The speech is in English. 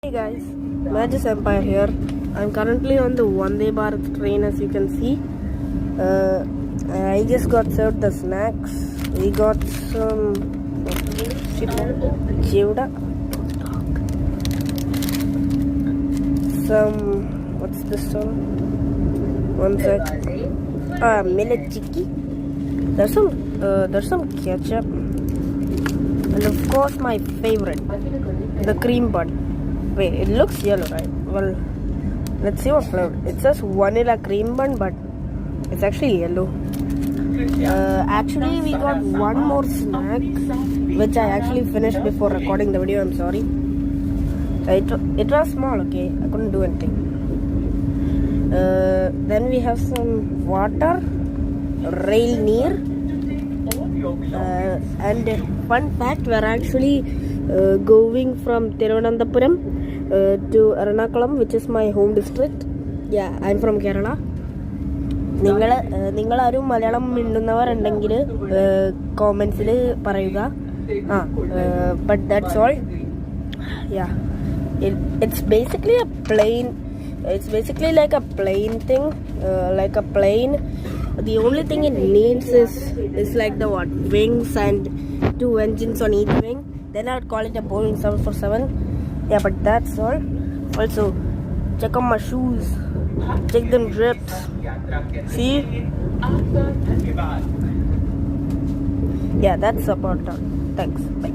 Hey guys, Magus Empire here. I'm currently on the Vande Bharat train, as you can see. I just got served the snacks. We got some chivda, some what's this one? One sec. Millet chicky. There's some ketchup, and of course my favorite, the cream bun. Wait, it looks yellow, right? Well, let's see what flavor. It says vanilla cream bun, but it's actually yellow. Actually, we got one more snack, which I actually finished before recording the video. I'm sorry. It was small, okay? I couldn't do anything. Then we have some water, rail near, and fun fact, we're actually going from Thiruvananthapuram to Ernakulam, which is my home district. Yeah, I'm from Kerala. നിങ്ങളാരും മലയാളം മിണ്ടുന്നവരുണ്ടെങ്കിൽ കോമെന്റ്സിൽ പറയുക. But that's all. Yeah, it's basically like a plane thing, like a plane. The only thing it needs is like the wings and 2 engines on each wing. Then I would call it a Boeing 747. Yeah, but that's all. Also, check out my shoes. Check them drips. See? Yeah, that's about all. Thanks. Bye.